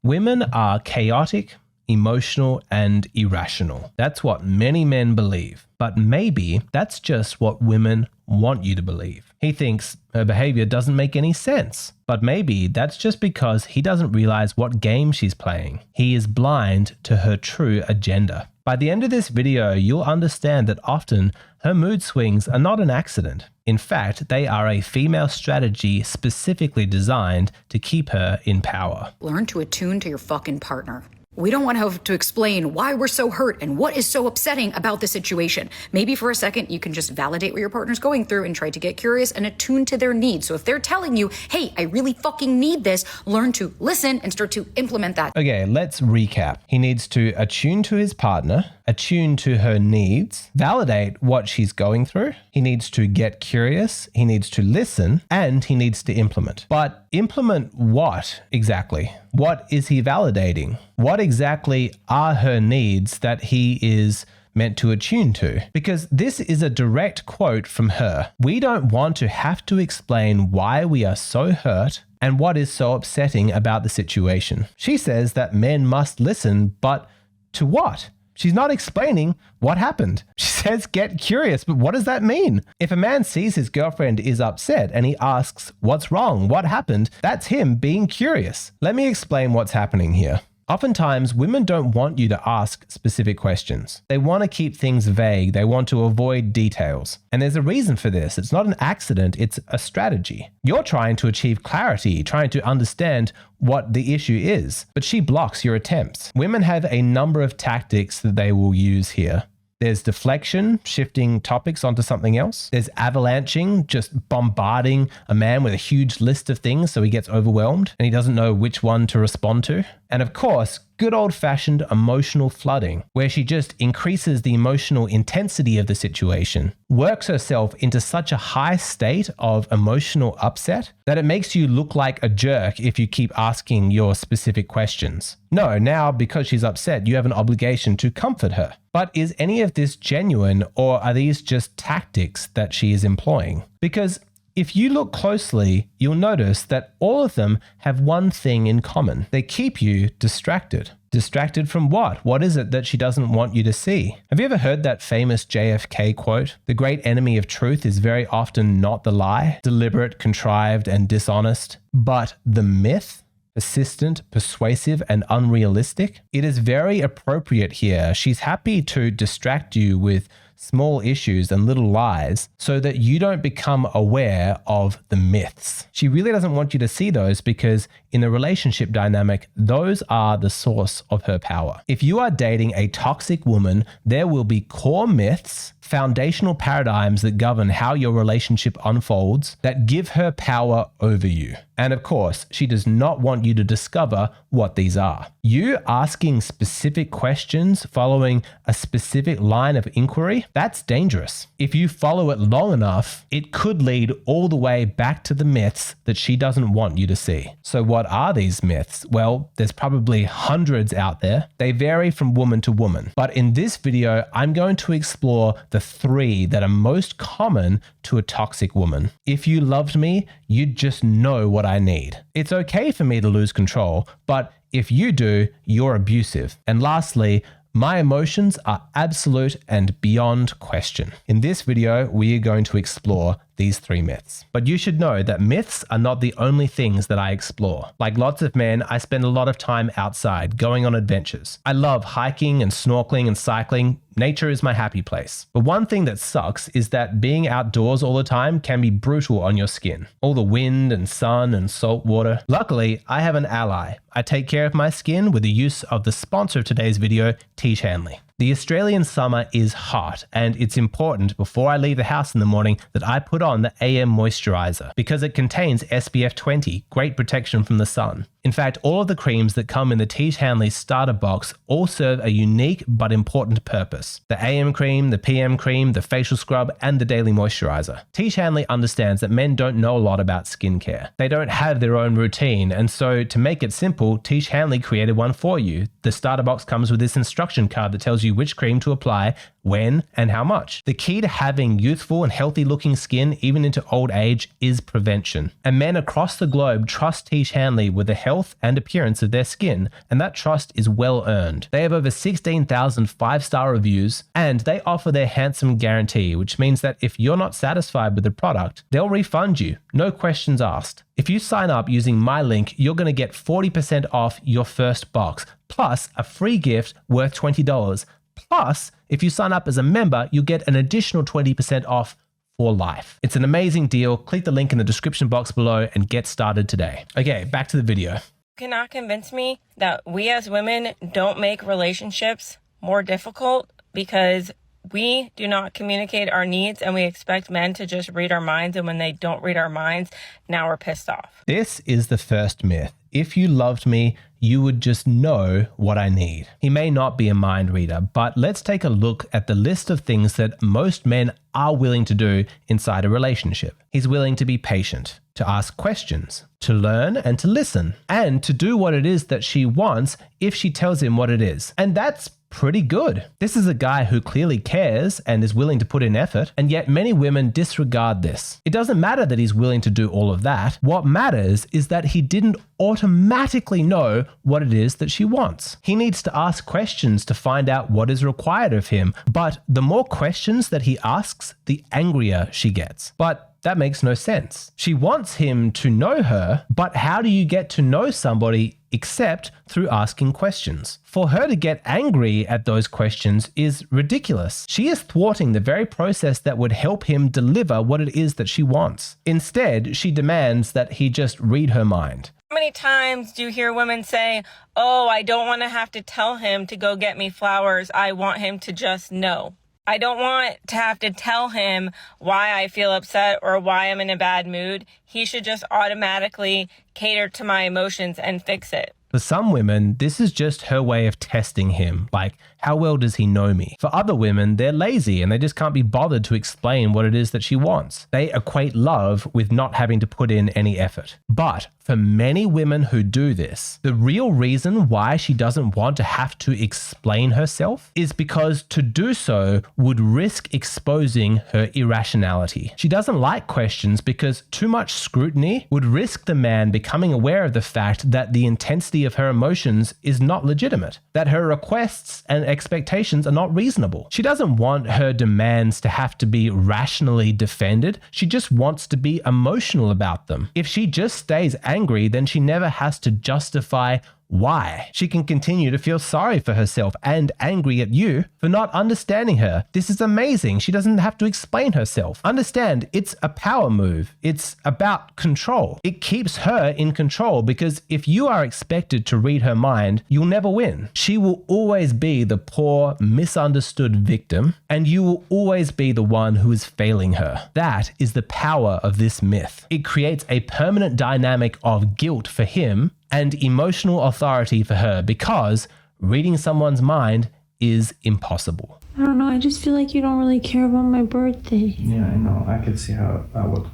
Women are chaotic, emotional, and irrational. That's what many men believe. But maybe that's just what women want you to believe. He thinks her behavior doesn't make any sense. But maybe that's just because he doesn't realize what game she's playing. He is blind to her true agenda. By the end of this video, you'll understand that often her mood swings are not an accident. In fact, they are a female strategy specifically designed to keep her in power. Learn to attune to your fucking partner. We don't want to have to explain why we're so hurt and what is so upsetting about the situation. Maybe for a second, you can just validate what your partner's going through and try to get curious and attune to their needs. So if they're telling you, hey, I really fucking need this, learn to listen and start to implement that. Okay, let's recap. He needs to attune to his partner, attune to her needs, validate what she's going through. He needs to get curious, he needs to listen, and he needs to implement. But implement what exactly? What is he validating? What exactly are her needs that he is meant to attune to? Because this is a direct quote from her. We don't want to have to explain why we are so hurt and what is so upsetting about the situation. She says that men must listen, but to what? She's not explaining what happened. She says get curious, but what does that mean? If a man sees his girlfriend is upset and he asks, what's wrong? What happened? That's him being curious. Let me explain what's happening here. Oftentimes, women don't want you to ask specific questions. They want to keep things vague. They want to avoid details. And there's a reason for this. It's not an accident, it's a strategy. You're trying to achieve clarity, trying to understand what the issue is, but she blocks your attempts. Women have a number of tactics that they will use here. There's deflection, shifting topics onto something else. There's avalanching, just bombarding a man with a huge list of things so he gets overwhelmed and he doesn't know which one to respond to. And of course, good old-fashioned emotional flooding, where she just increases the emotional intensity of the situation, works herself into such a high state of emotional upset that it makes you look like a jerk if you keep asking your specific questions. No, now because she's upset, you have an obligation to comfort her. But is any of this genuine, or are these just tactics that she is employing? Because if you look closely, you'll notice that all of them have one thing in common. They keep you distracted. Distracted from what? What is it that she doesn't want you to see? Have you ever heard that famous JFK quote? The great enemy of truth is very often not the lie, deliberate, contrived, and dishonest, but the myth. Persistent, persuasive, and unrealistic. It is very appropriate here. She's happy to distract you with small issues and little lies so that you don't become aware of the myths. She really doesn't want you to see those because in the relationship dynamic, those are the source of her power. If you are dating a toxic woman, there will be core myths, foundational paradigms that govern how your relationship unfolds that give her power over you. And of course, she does not want you to discover what these are. You asking specific questions following a specific line of inquiry, that's dangerous. If you follow it long enough, it could lead all the way back to the myths that she doesn't want you to see. So what are these myths? Well, there's probably hundreds out there. They vary from woman to woman. But in this video, I'm going to explore the 3 that are most common to a toxic woman. If you loved me, you'd just know what I need. It's okay for me to lose control, but if you do, you're abusive. And lastly, my emotions are absolute and beyond question. In this video, we are going to explore these 3 myths. But you should know that myths are not the only things that I explore. Like lots of men, I spend a lot of time outside, going on adventures. I love hiking and snorkeling and cycling. Nature is my happy place. But one thing that sucks is that being outdoors all the time can be brutal on your skin. All the wind and sun and salt water. Luckily, I have an ally. I take care of my skin with the use of the sponsor of today's video, Tiege Hanley. The Australian summer is hot, and it's important before I leave the house in the morning that I put on the AM moisturizer because it contains SPF 20, great protection from the sun. In fact, all of the creams that come in the Tiege Hanley starter box all serve a unique but important purpose. The AM cream, the PM cream, the facial scrub, and the daily moisturizer. Tiege Hanley understands that men don't know a lot about skincare. They don't have their own routine, and so to make it simple, Tiege Hanley created one for you. The starter box comes with this instruction card that tells you which cream to apply, when, and how much. The key to having youthful and healthy looking skin even into old age is prevention. And men across the globe trust Tiege Hanley with the health health and appearance of their skin, and that trust is well earned. They have over 16,000 5-star reviews, and they offer their handsome guarantee, which means that if you're not satisfied with the product, they'll refund you, no questions asked. If you sign up using my link, you're going to get 40% off your first box, plus a free gift worth $20. Plus, if you sign up as a member, you'll get an additional 20% off for life. It's an amazing deal. Click the link in the description box below and get started today. Okay, back to the video. You cannot convince me that we as women don't make relationships more difficult because we do not communicate our needs and we expect men to just read our minds, and when they don't read our minds, now we're pissed off. This is the first myth. If you loved me, you would just know what I need. He may not be a mind reader, but let's take a look at the list of things that most men are willing to do inside a relationship. He's willing to be patient, to ask questions, to learn and to listen, and to do what it is that she wants if she tells him what it is. And that's pretty good. This is a guy who clearly cares and is willing to put in effort, and yet many women disregard this. It doesn't matter that he's willing to do all of that. What matters is that he didn't automatically know what it is that she wants. He needs to ask questions to find out what is required of him, but the more questions that he asks, the angrier she gets. But that makes no sense. She wants him to know her, but how do you get to know somebody except through asking questions? For her to get angry at those questions is ridiculous. She is thwarting the very process that would help him deliver what it is that she wants. Instead, she demands that he just read her mind. How many times do you hear women say, "Oh, I don't want to have to tell him to go get me flowers. I want him to just know. I don't want to have to tell him why I feel upset or why I'm in a bad mood. He should just automatically cater to my emotions and fix it." For some women, this is just her way of testing him, like, how well does he know me? For other women, they're lazy and they just can't be bothered to explain what it is that she wants. They equate love with not having to put in any effort. But for many women who do this, the real reason why she doesn't want to have to explain herself is because to do so would risk exposing her irrationality. She doesn't like questions because too much scrutiny would risk the man becoming aware of the fact that the intensity of her emotions is not legitimate, that her requests and expectations are not reasonable. She doesn't want her demands to have to be rationally defended. She just wants to be emotional about them. If she just stays angry, then she never has to justify why. She can continue to feel sorry for herself and angry at you for not understanding her. This is amazing. She doesn't have to explain herself. Understand, it's a power move. It's about control. It keeps her in control because if you are expected to read her mind, you'll never win. She will always be the poor, misunderstood victim, and you will always be the one who is failing her. That is the power of this myth. It creates a permanent dynamic of guilt for him and emotional authority for her because reading someone's mind is impossible. I don't know, I just feel like you don't really care about my birthday. Yeah, I know. I could see how that would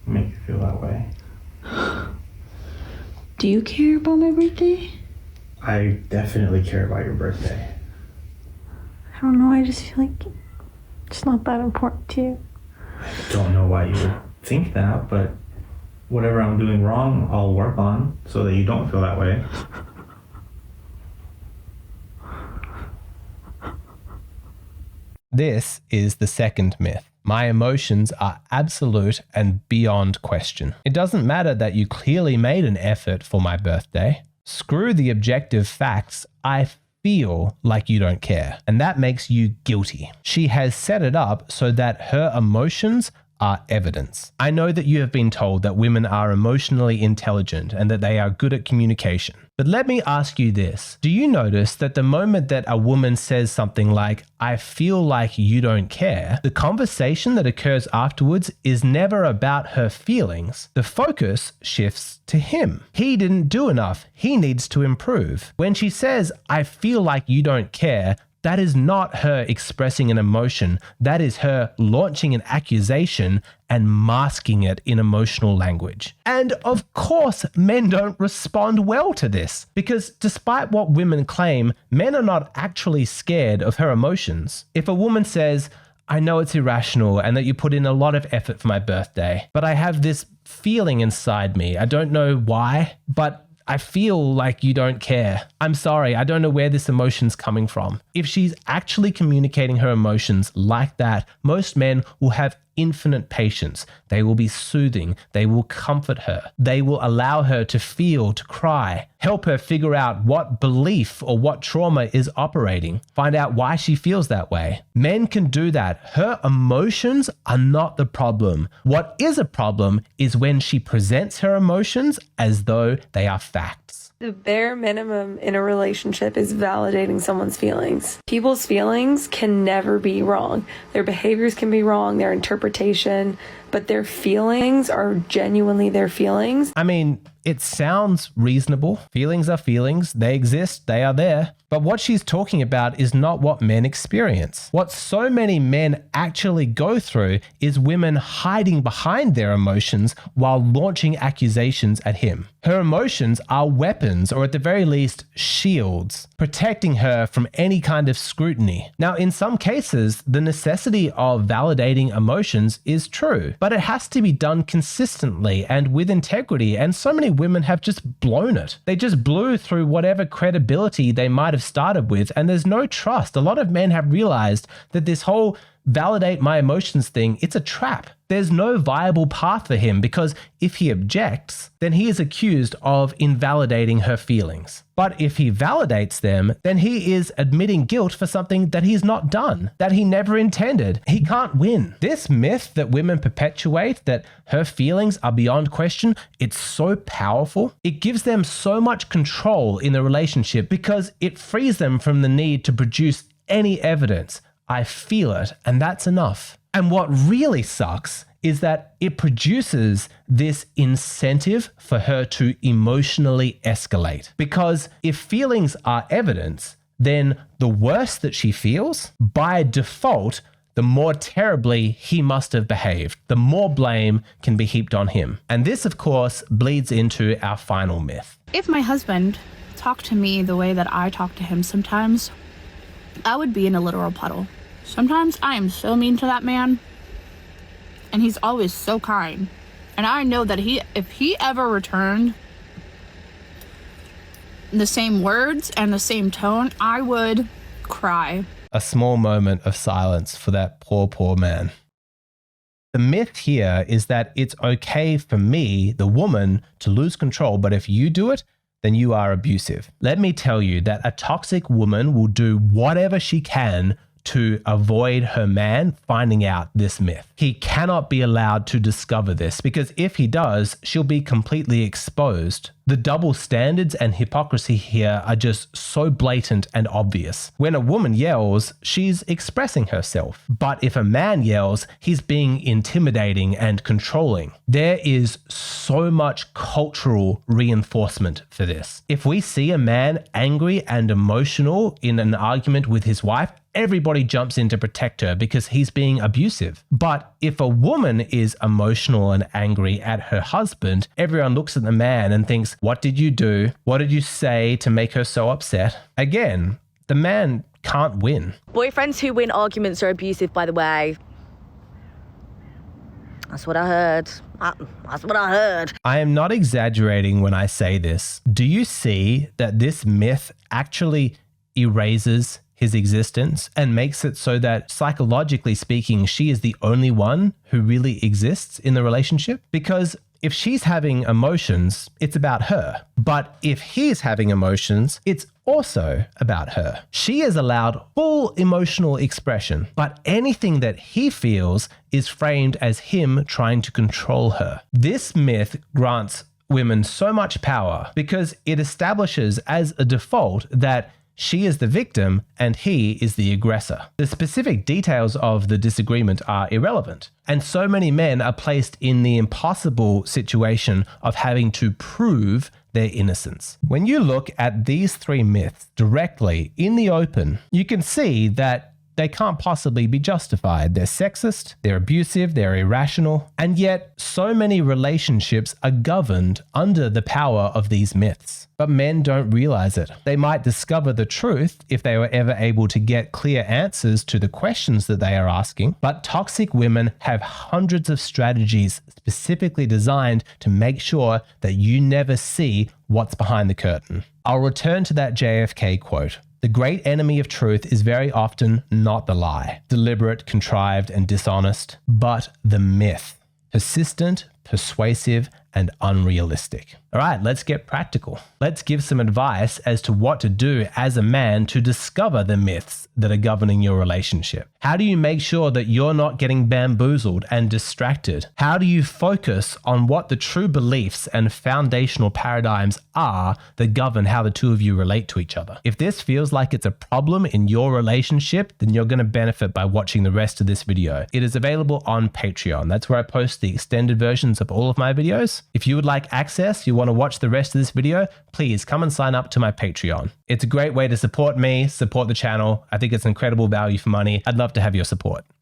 make you feel that way. Do you care about my birthday? I definitely care about your birthday. I don't know, I just feel like it's not that important to you. I don't know why you would think that, but whatever I'm doing wrong, I'll work on so that you don't feel that way. This is the second myth. My emotions are absolute and beyond question. It doesn't matter that you clearly made an effort for my birthday. Screw the objective facts. I feel like you don't care, and that makes you guilty. She has set it up so that her emotions are evidence. I know that you have been told that women are emotionally intelligent and that they are good at communication. But let me ask you this. Do you notice that the moment that a woman says something like, "I feel like you don't care," the conversation that occurs afterwards is never about her feelings. The focus shifts to him. He didn't do enough. He needs to improve. When she says, "I feel like you don't care," that is not her expressing an emotion. That is her launching an accusation and masking it in emotional language. And of course, men don't respond well to this because despite what women claim, men are not actually scared of her emotions. If a woman says, "I know it's irrational and that you put in a lot of effort for my birthday, but I have this feeling inside me. I don't know why, but I feel like you don't care. I'm sorry, I don't know where this emotion's coming from. If she's actually communicating her emotions like that, most men will have infinite patience. They will be soothing. They will comfort her. They will allow her to feel, to cry, help her figure out what belief or what trauma is operating, find out why she feels that way. Men can do that. Her emotions are not the problem. What is a problem is when she presents her emotions as though they are facts. The bare minimum in a relationship is validating someone's feelings. People's feelings can never be wrong. Their behaviors can be wrong, their interpretation, but their feelings are genuinely their feelings. I mean, it sounds reasonable. Feelings are feelings. They exist. They are there. But what she's talking about is not what men experience. What so many men actually go through is women hiding behind their emotions while launching accusations at him. Her emotions are weapons, or at the very least, shields, protecting her from any kind of scrutiny. Now, in some cases, the necessity of validating emotions is true, but it has to be done consistently and with integrity, and so many women have just blown it. They just blew through whatever credibility they might have started with, and there's no trust. A lot of men have realized that this whole validate my emotions thing, it's a trap. There's no viable path for him, because if he objects, then he is accused of invalidating her feelings. But if he validates them, then he is admitting guilt for something that he's not done, that he never intended. He can't win. This myth that women perpetuate, that her feelings are beyond question, it's so powerful. It gives them so much control in the relationship because it frees them from the need to produce any evidence. I feel it, and that's enough. And what really sucks is that it produces this incentive for her to emotionally escalate. Because if feelings are evidence, then the worse that she feels, by default, the more terribly he must have behaved. The more blame can be heaped on him. And this, of course, bleeds into our final myth. If my husband talked to me the way that I talk to him sometimes, I would be in a literal puddle. Sometimes I am so mean to that man, and he's always so kind. And I know that if he ever returned the same words and the same tone, I would cry. A small moment of silence for that poor, poor man. The myth here is that it's okay for me, the woman, to lose control, but if you do it, then you are abusive. Let me tell you that a toxic woman will do whatever she can to avoid her man finding out this myth. He cannot be allowed to discover this, because if he does, she'll be completely exposed. The double standards and hypocrisy here are just so blatant and obvious. When a woman yells, she's expressing herself. But if a man yells, he's being intimidating and controlling. There is so much cultural reinforcement for this. If we see a man angry and emotional in an argument with his wife, everybody jumps in to protect her because he's being abusive. But if a woman is emotional and angry at her husband, everyone looks at the man and thinks, what did you do? What did you say to make her so upset? Again, the man can't win. Boyfriends who win arguments are abusive, by the way. That's what I heard. That's what I heard. I am not exaggerating when I say this. Do you see that this myth actually erases his existence and makes it so that, psychologically speaking, she is the only one who really exists in the relationship? Because if she's having emotions, it's about her. But if he's having emotions, it's also about her. She is allowed full emotional expression, but anything that he feels is framed as him trying to control her. This myth grants women so much power because it establishes as a default that she is the victim and he is the aggressor. The specific details of the disagreement are irrelevant. And so many men are placed in the impossible situation of having to prove their innocence. When you look at these three myths directly in the open, you can see that They can't possibly be justified. They're sexist, they're abusive, they're irrational, and yet so many relationships are governed under the power of these myths. But men don't realize it. They might discover the truth if they were ever able to get clear answers to the questions that they are asking, but toxic women have hundreds of strategies specifically designed to make sure that you never see what's behind the curtain. I'll return to that JFK quote. The great enemy of truth is very often not the lie, deliberate, contrived, and dishonest, but the myth. Persistent, persuasive, and unrealistic. All right, let's get practical. Let's give some advice as to what to do as a man to discover the myths that are governing your relationship. How do you make sure that you're not getting bamboozled and distracted? How do you focus on what the true beliefs and foundational paradigms are that govern how the two of you relate to each other? If this feels like it's a problem in your relationship, then you're going to benefit by watching the rest of this video. It is available on Patreon. That's where I post the extended versions of all of my videos. If you would like access, you want to watch the rest of this video, please come and sign up to my Patreon. It's a great way to support me, support the channel. I think it's incredible value for money. I'd love to have your support.